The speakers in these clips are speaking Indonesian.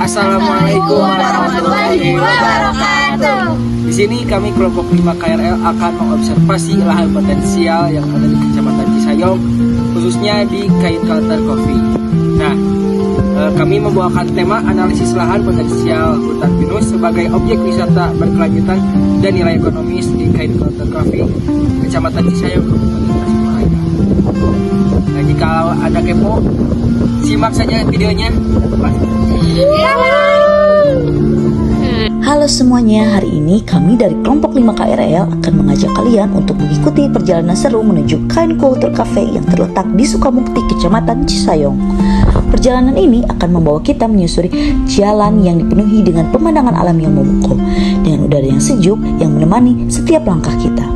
Assalamualaikum warahmatullahi wabarakatuh. Di sini kami kelompok 5 KRL akan mengobservasi lahan potensial yang ada di Kecamatan Cisayong, khususnya di Kain Culture Coffee. Nah, kami membawakan tema analisis lahan potensial hutan pinus sebagai objek wisata berkelanjutan dan nilai ekonomis di Kain Culture Coffee, Kecamatan Cisayong, Kabupaten Tasikmalaya. Nah, jika ada kepo, simak saja videonya. Halo semuanya, hari ini kami dari kelompok 5 KRL akan mengajak kalian untuk mengikuti perjalanan seru menuju Kain Culture Cafe yang terletak di Sukamukti, Kecamatan Cisayong. Perjalanan ini akan membawa kita menyusuri jalan yang dipenuhi dengan pemandangan alam yang memukau, dengan udara yang sejuk yang menemani setiap langkah kita.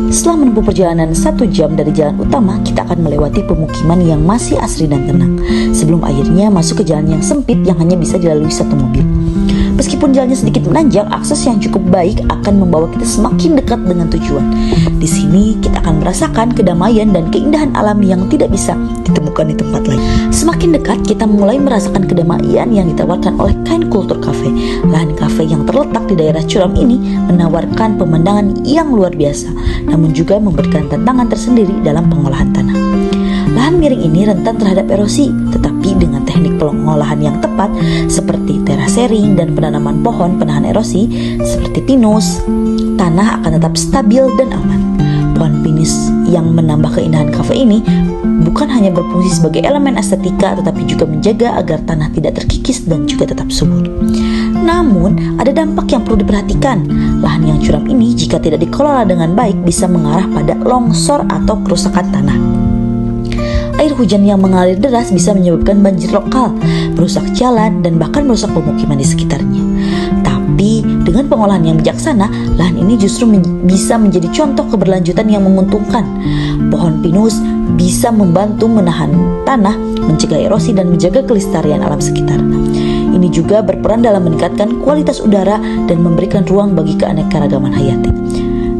Setelah menempuh perjalanan 1 jam dari jalan utama, kita akan melewati pemukiman yang masih asri dan tenang, sebelum akhirnya masuk ke jalan yang sempit yang hanya bisa dilalui 1 mobil. Meskipun jalannya sedikit menanjak, akses yang cukup baik akan membawa kita semakin dekat dengan tujuan. Di sini kita akan merasakan kedamaian dan keindahan alam yang tidak bisa ditemukan di tempat lain. Semakin dekat, kita mulai merasakan kedamaian yang ditawarkan oleh Kain Culture Cafe. Lahan kafe yang terletak di daerah curam ini menawarkan pemandangan yang luar biasa, namun juga memberikan tantangan tersendiri dalam pengolahan tanah. Lahan miring ini rentan terhadap erosi, tetapi dengan teknik pengolahan yang tepat seperti terasering dan penanaman pohon penahan erosi seperti pinus, tanah akan tetap stabil dan aman. Pohon pinus yang menambah keindahan kafe ini bukan hanya berfungsi sebagai elemen estetika, tetapi juga menjaga agar tanah tidak terkikis dan juga tetap subur. Namun, ada dampak yang perlu diperhatikan. Lahan yang curam ini jika tidak dikelola dengan baik bisa mengarah pada longsor atau kerusakan tanah. Air hujan yang mengalir deras bisa menyebabkan banjir lokal, merusak jalan, dan bahkan merusak pemukiman di sekitarnya. Tapi dengan pengolahan yang bijaksana, lahan ini justru bisa menjadi contoh keberlanjutan yang menguntungkan. Pohon pinus bisa membantu menahan tanah, mencegah erosi, dan menjaga kelestarian alam sekitar. Ini juga berperan dalam meningkatkan kualitas udara dan memberikan ruang bagi keanekaragaman hayati.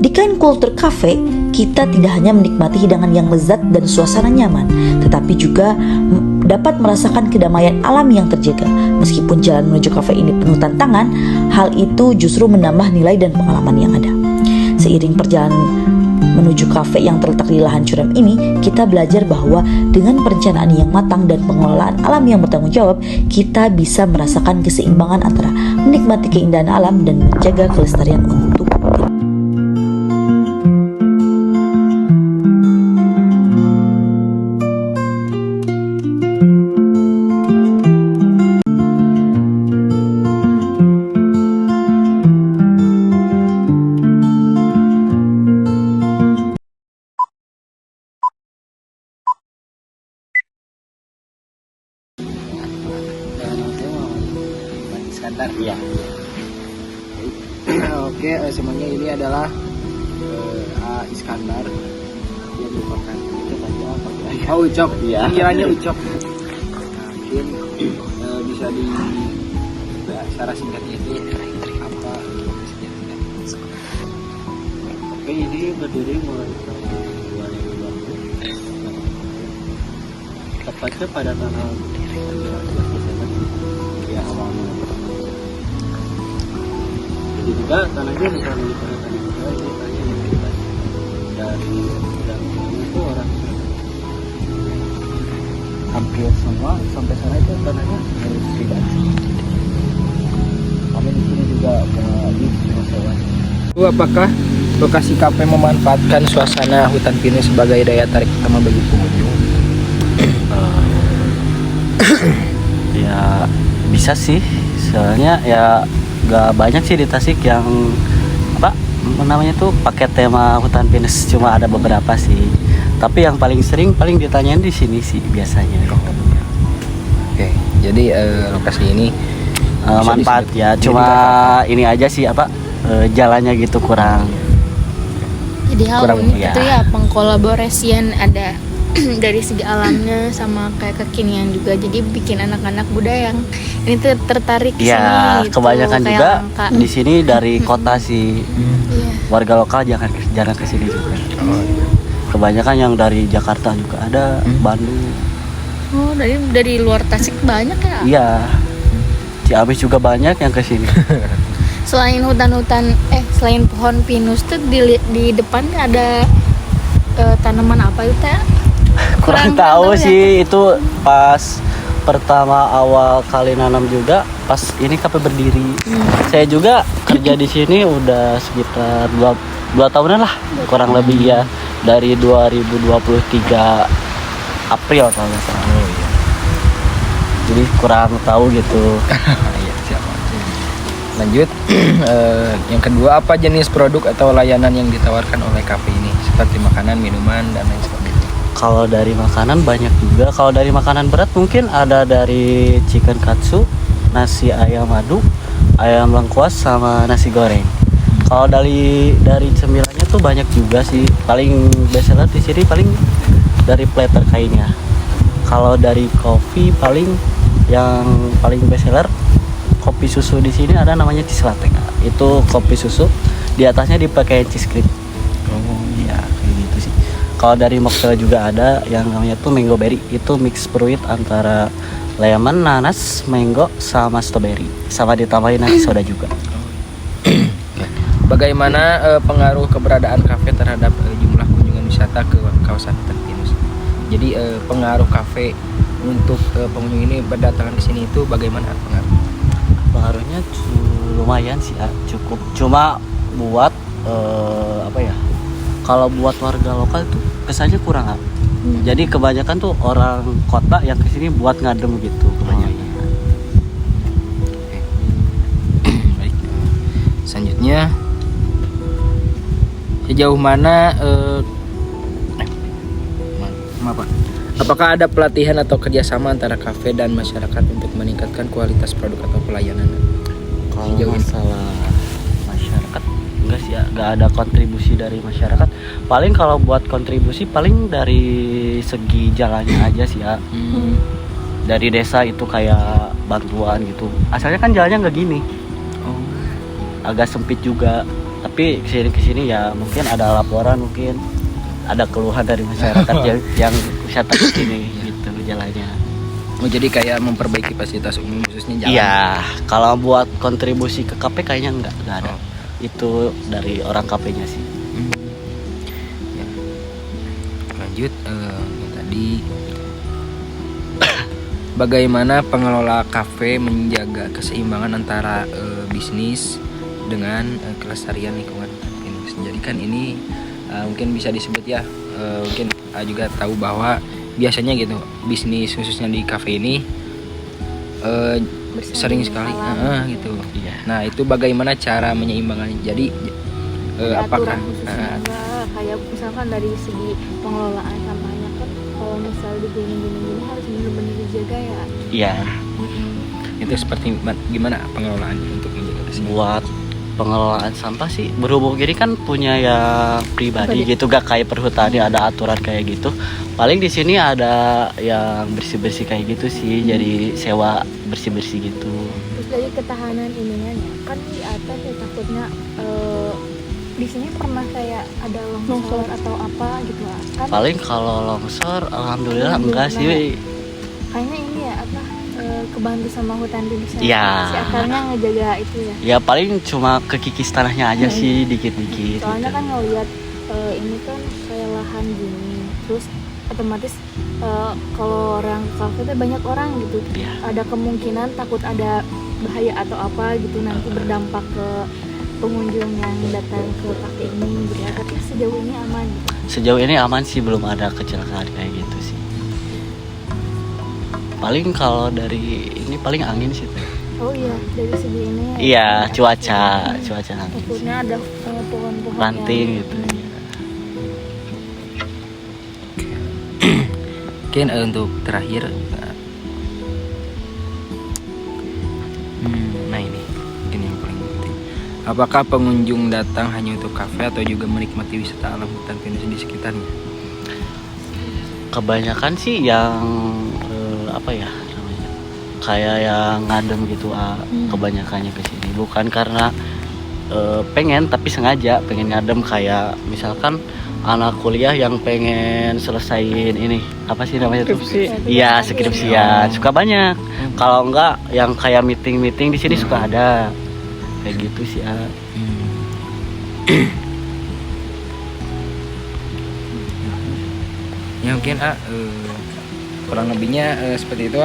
Di Kain Culture Cafe, kita tidak hanya menikmati hidangan yang lezat dan suasana nyaman, tetapi juga dapat merasakan kedamaian alam yang terjaga. Meskipun jalan menuju kafe ini penuh tantangan, hal itu justru menambah nilai dan pengalaman yang ada. Seiring perjalanan menuju kafe yang terletak di lahan curam ini, kita belajar bahwa dengan perencanaan yang matang dan pengelolaan alam yang bertanggung jawab, kita bisa merasakan keseimbangan antara menikmati keindahan alam dan menjaga kelestarian untuk Iskandar. Iya. Oke, semuanya ini adalah Iskandar. Dia merupakan Ucok aja apa? Oh, Ucok. Iya. Panggilannya Ucok. Nah, mungkin bisa di secara singkatnya itu apa? Oke, ini berdiri mulai tahun 2020. Tepatnya pada tanggal 13 Desember ya awalnya. Jadi juga tanahnya bisa dilihat tadi juga ini tanahnya yang bebas dari itu orang hampir semua sampai sana itu tanahnya harus pribadi. Kami di sini juga di sewa. Apakah lokasi kafe memanfaatkan suasana hutan pinus sebagai daya tarik utama bagi pengunjung? Ya bisa sih, soalnya ya gak banyak sih di Tasik yang apa namanya tuh pakai tema hutan pinus, cuma ada beberapa sih. Tapi yang paling sering paling ditanyain di sini sih biasanya. Oke, jadi lokasi ini manfaat ya, cuma ini aja sih apa jalannya gitu kurang. Jadi hal kurang, unik ya. itu ya pengkolaborasian ada dari segi alamnya sama kayak kekinian juga, jadi bikin anak-anak muda yang ini tertarik ke Ya sini gitu, kebanyakan kayak juga langka. di sini dari kota sih. Iya. Warga lokal jarang kesini juga. Kebanyakan yang dari Jakarta juga ada, Bandung. Oh, dari luar Tasik banyak ya? Iya. Ciamis juga banyak yang ke sini. Selain selain pohon pinus tuh di depan ada tanaman apa itu teh? Kurang tahu sih itu pas pertama awal kali nanam juga pas ini kafe berdiri. Saya juga kerja di sini udah sekitar 2 tahunan lah kurang lebih ya, dari 2023 April kalau nggak salah. Oh iya. Jadi kurang tahu gitu. Iya, siap. Lanjut. Yang kedua, apa jenis produk atau layanan yang ditawarkan oleh kafe ini seperti makanan, minuman dan lain sebagainya? Kalau dari makanan banyak juga. Kalau dari makanan berat mungkin ada dari chicken katsu, nasi ayam madu, ayam lengkuas sama nasi goreng. Kalau dari cemilannya tuh banyak juga sih. Paling bestseller di sini paling dari platter kainnya. Kalau dari kopi paling yang paling bestseller kopi susu di sini ada namanya cheese latte. Itu kopi susu di atasnya dipakai cheese cream. Oh Ya kayak gitu sih. Kalau dari mocktail juga ada yang namanya tuh mango berry. Itu mix fruit antara lemon, nanas, mango sama strawberry. Sama ditambahin nanti soda juga. Bagaimana pengaruh keberadaan kafe terhadap jumlah kunjungan wisata ke kawasan hutan pinus? Jadi pengaruh kafe untuk pengunjung ini berdatangan ke sini itu bagaimana pengaruh? Pengaruhnya lumayan sih ya, cukup. Cuma buat apa ya? Kalau buat warga lokal tuh kesannya kurang. Jadi kebanyakan tuh orang kota yang kesini buat ngadem gitu kebanyakan. Oke. Baik. Selanjutnya, sejauh mana maaf Pak. Apakah ada pelatihan atau kerjasama antara kafe dan masyarakat untuk meningkatkan kualitas produk atau pelayanan? Kalau Sejauh ini. masalah masyarakat enggak sih ya, enggak ada kontribusi dari masyarakat. Paling kalau buat kontribusi paling dari segi jalannya aja sih ya. Dari desa itu kayak bantuan gitu. Asalnya kan jalannya nggak gini, Oh. agak sempit juga. Tapi kesini ya mungkin ada laporan, mungkin ada keluhan dari masyarakat yang wisata ke sini gitu jalannya. Oh, jadi kayak memperbaiki fasilitas umum khususnya jalan. Iya, kalau buat kontribusi ke KP kayaknya enggak ada. Oh. Itu dari orang KP-nya sih. Ya. Lanjut yang tadi bagaimana pengelola kafe menjaga keseimbangan antara bisnis dengan kelestarian lingkungan pinus. Jadi kan ini mungkin bisa disebut ya, mungkin juga tahu bahwa biasanya gitu bisnis khususnya di kafe ini sering sekali gitu. Iya. Nah itu bagaimana cara menyeimbangkannya? Jadi apakah aturan khususnya enggak, kayak misalkan dari segi pengelolaan sampahnya kan kalau misal digini harus benar-benar dijaga ya. Iya, itu seperti gimana pengelolaan untuk menjaga keseimbangan? buat pengelolaan sampah sih berhubung gini kan punya yang pribadi gitu, gak kayak perhutani ada aturan kayak gitu. Paling di sini ada yang bersih-bersih kayak gitu sih, jadi sewa bersih-bersih gitu. Terus dari ketahanan ininya ya, kan di atas ya takutnya di sini pernah kayak ada longsor atau apa gitu lah. Kan Paling kalau longsor alhamdulillah enggak sih. kayaknya ini ya apa kebantu sama hutan pinus Iya. si akarnya ngejaga itu ya. Ya paling cuma kekikis tanahnya aja sih dikit-dikit. Soalnya gitu. kan ngeliat ini kan kayak lahan gini, terus otomatis kalau orang ke kafe tuh banyak orang gitu, Iya. ada kemungkinan takut ada bahaya atau apa gitu nanti berdampak ke pengunjung yang datang ke kafe ini gitu ya. Tapi sejauh ini aman gitu. Sejauh ini aman sih, belum ada kecelakaan kayak gitu sih. Paling kalau dari ini paling angin sih. Oh iya, dari segi ini Iya, cuaca angin. takutnya ada pohon-pohon Ranting yang- gitu. Mungkin untuk terakhir nah ini mungkin yang paling penting, apakah pengunjung datang hanya untuk kafe atau juga menikmati wisata alam hutan pinus di sekitarnya? Kebanyakan sih yang apa ya namanya, kayak yang ngadem gitu kebanyakannya ke sini, bukan karena pengen tapi sengaja pengen ngadem. Kayak misalkan anak kuliah yang pengen selesaiin ini apa sih namanya tuh? Skripsi. Iya, skripsian. Suka banyak. Kalau enggak yang kayak meeting-meeting di sini suka ada. Kayak gitu sih. Ya mungkin kurang lebihnya seperti itu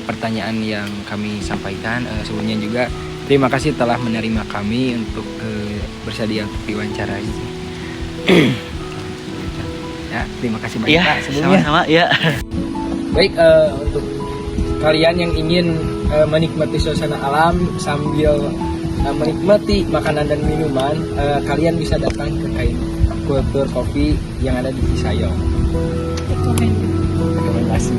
pertanyaan yang kami sampaikan. Sebelumnya juga terima kasih telah menerima kami untuk bersedia untuk diwawancarai. Ya, terima kasih banyak Iya, Pak sebelumnya. sama-sama ya. Baik, untuk kalian yang ingin menikmati suasana alam sambil menikmati makanan dan minuman, kalian bisa datang ke Kain Kultur Coffee yang ada di Cisayong. Rekomendasi.